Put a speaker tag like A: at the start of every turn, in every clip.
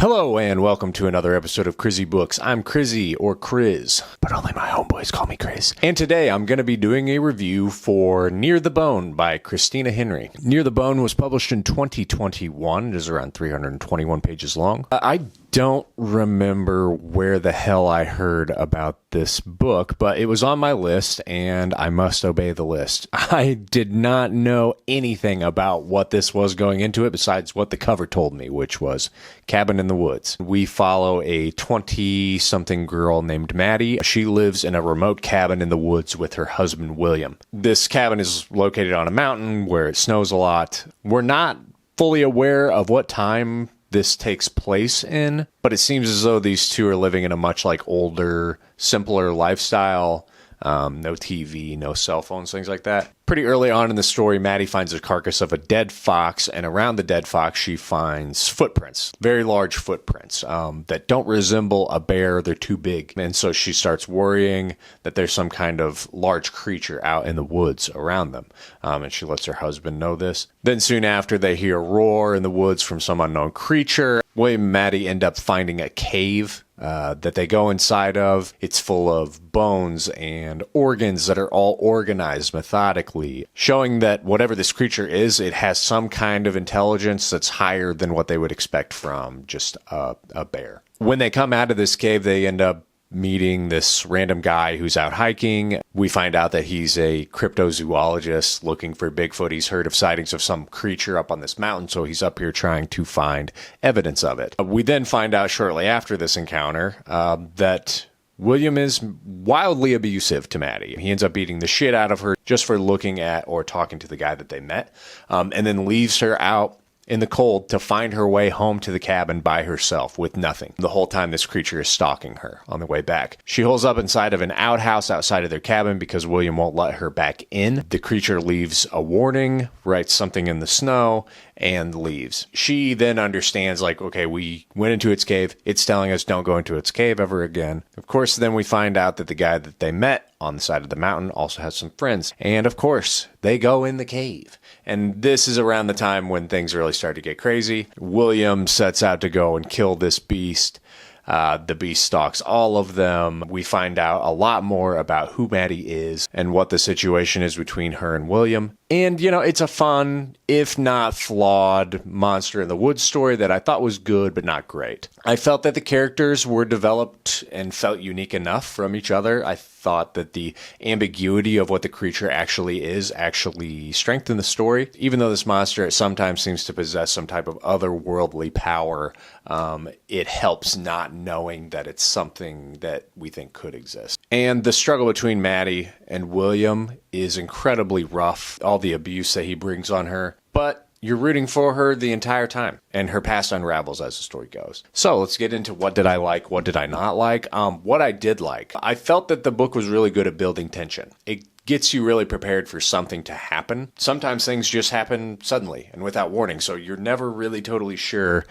A: Hello and welcome to another episode of Crizzy Books. I'm Crizzy, or Criz, but only my homeboys call me Criz. And today I'm going to be doing a review for Near the Bone by Christina Henry. Near the Bone was published in 2021. It is around 321 pages long. I don't remember where the hell I heard about this book, but it was on my list and I must obey the list. I did not know anything about what this was going into it besides what the cover told me, which was Cabin in the Woods. We follow a 20-something girl named Maddie. She lives in a remote cabin in the woods with her husband, William. This cabin is located on a mountain where it snows a lot. We're not fully aware of what time this takes place in, but it seems as though these two are living in a much like older, simpler lifestyle. No TV, no cell phones, things like that. Pretty early on in the story, Maddie finds the carcass of a dead fox, and around the dead fox, she finds footprints, very large footprints that don't resemble a bear. They're too big. And so she starts worrying that there's some kind of large creature out in the woods around them. And she lets her husband know this. Then soon after, they hear a roar in the woods from some unknown creature. William and Maddie end up finding a cave that they go inside of. It's full of bones and organs that are all organized methodically, showing that whatever this creature is, it has some kind of intelligence that's higher than what they would expect from just a bear. When they come out of this cave, they end up meeting this random guy who's out hiking. We find out that he's a cryptozoologist looking for Bigfoot. He's heard of sightings of some creature up on this mountain, so he's up here trying to find evidence of it. We then find out shortly after this encounter that William is wildly abusive to Maddie. He ends up beating the shit out of her just for looking at or talking to the guy that they met, and then leaves her out in the cold to find her way home to the cabin by herself with nothing. The whole time this creature is stalking her on the way back. She holes up inside of an outhouse outside of their cabin because William won't let her back in. The creature leaves a warning, writes something in the snow, and leaves. She then understands, like, okay, we went into its cave. It's telling us don't go into its cave ever again. Of course, then we find out that the guy that they met on the side of the mountain also has some friends. And of course, they go in the cave. And this is around the time when things really start to get crazy. William sets out to go and kill this beast. The beast stalks all of them. We find out a lot more about who Maddie is and what the situation is between her and William. And, you know, it's a fun, if not flawed, monster in the woods story that I thought was good, but not great. I felt that the characters were developed and felt unique enough from each other. I thought that the ambiguity of what the creature actually is actually strengthened the story. Even though this monster sometimes seems to possess some type of otherworldly power, it helps not knowing that it's something that we think could exist. And the struggle between Maddie and William is incredibly rough. All the abuse that he brings on her, but you're rooting for her the entire time, and her past unravels as the story goes. So let's get into what did I like, what did I not like. What I did like, I felt that the book was really good at building tension. It gets you really prepared for something to happen. Sometimes things just happen suddenly and without warning, so you're never really totally sure,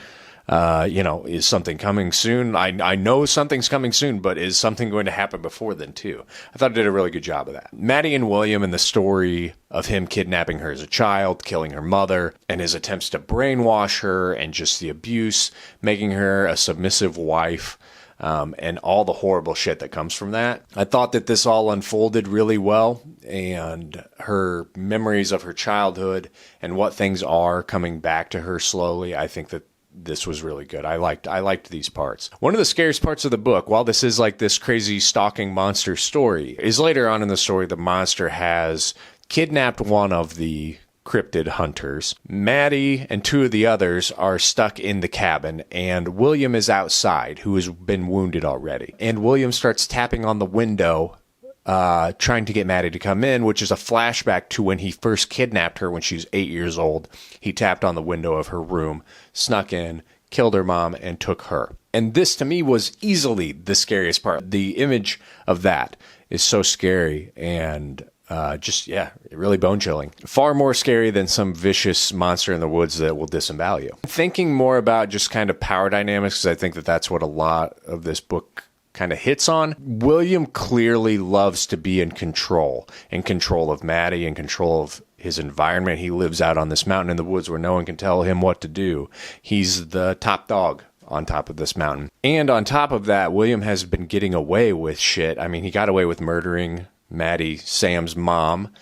A: is something coming soon? I know something's coming soon, but is something going to happen before then too? I thought it did a really good job of that. Maddie and William and the story of him kidnapping her as a child, killing her mother, and his attempts to brainwash her, and just the abuse, making her a submissive wife, and all the horrible shit that comes from that. I thought that this all unfolded really well, and her memories of her childhood and what things are coming back to her slowly, I think that this was really good. I liked these parts. One of the scariest parts of the book, while this is like this crazy stalking monster story, is later on in the story the monster has kidnapped one of the cryptid hunters. Maddie and two of the others are stuck in the cabin, and William is outside, who has been wounded already. And William starts tapping on the window, trying to get Maddie to come in, which is a flashback to when he first kidnapped her when she was 8 years old. He tapped on the window of her room, snuck in, killed her mom, and took her. And this, to me, was easily the scariest part. The image of that is so scary and really bone-chilling. Far more scary than some vicious monster in the woods that will disembowel you. Thinking more about just kind of power dynamics, because I think that that's what a lot of this book kind of hits on. William clearly loves to be in control of Maddie, in control of his environment. He lives out on this mountain in the woods where no one can tell him what to do. He's the top dog on top of this mountain. And on top of that, William has been getting away with shit. I mean, he got away with murdering Maddie, Sam's mom.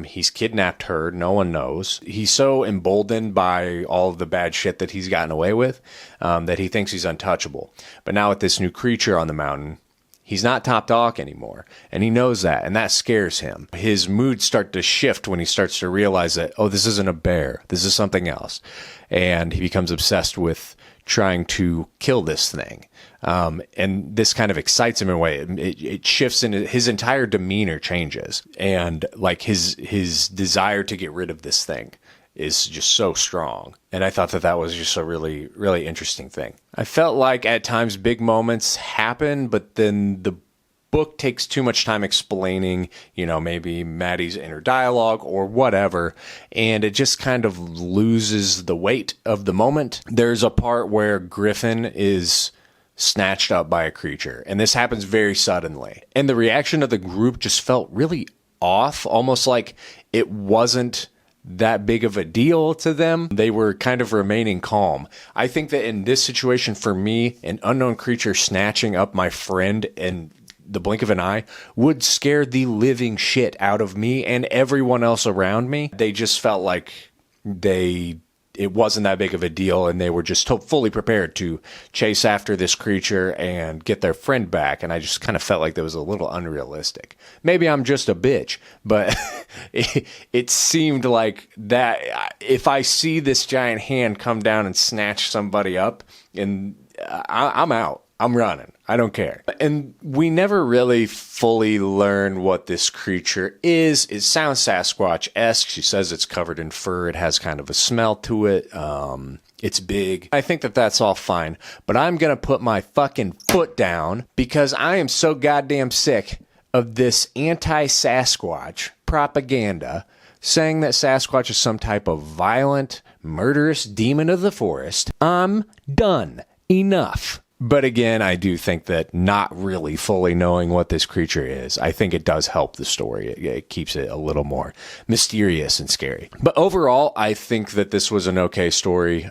A: He's kidnapped her. No one knows. He's so emboldened by all of the bad shit that he's gotten away with that he thinks he's untouchable. But now with this new creature on the mountain, he's not top dog anymore, and he knows that, and that scares him. His moods start to shift when he starts to realize that, oh, this isn't a bear. This is something else. And he becomes obsessed with trying to kill this thing. And this kind of excites him in a way. It shifts in his entire demeanor changes. And like his desire to get rid of this thing is just so strong. And I thought that that was just a really, really interesting thing. I felt like at times big moments happen, but then the book takes too much time explaining, maybe Maddie's inner dialogue or whatever, and it just kind of loses the weight of the moment. There's a part where Griffin is snatched up by a creature, and this happens very suddenly. And the reaction of the group just felt really off, almost like it wasn't that big of a deal to them. They were kind of remaining calm. I think that in this situation, for me, an unknown creature snatching up my friend in the blink of an eye would scare the living shit out of me and everyone else around me. They just felt like it wasn't that big of a deal, and they were just fully prepared to chase after this creature and get their friend back. And I just kind of felt like that was a little unrealistic. Maybe I'm just a bitch, but it seemed like that if I see this giant hand come down and snatch somebody up, and I'm out. I'm running. I don't care. And we never really fully learn what this creature is. It sounds Sasquatch-esque. She says it's covered in fur. It has kind of a smell to it. It's big. I think that that's all fine. But I'm going to put my fucking foot down because I am so goddamn sick of this anti-Sasquatch propaganda saying that Sasquatch is some type of violent, murderous demon of the forest. I'm done. Enough. But again, I do think that not really fully knowing what this creature is, I think it does help the story. It keeps it a little more mysterious and scary. But overall, I think that this was an okay story.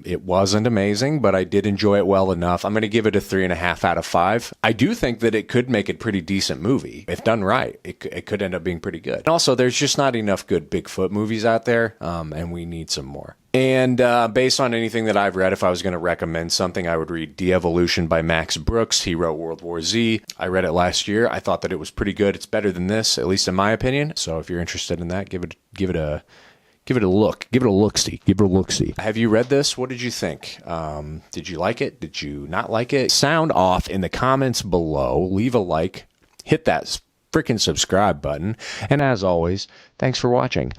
A: It wasn't amazing, but I did enjoy it well enough. I'm going to give it a 3.5 out of 5. I do think that it could make a pretty decent movie. If done right, it could end up being pretty good. And also, there's just not enough good Bigfoot movies out there, and we need some more. And based on anything that I've read, if I was going to recommend something, I would read De-Evolution by Max Brooks. He wrote World War Z. I read it last year. I thought that it was pretty good. It's better than this, at least in my opinion. So if you're interested in that, give it a look. Give it a look-see. Give it a look-see. Have you read this? What did you think? Did you like it? Did you not like it? Sound off in the comments below. Leave a like. Hit that freaking subscribe button. And as always, thanks for watching.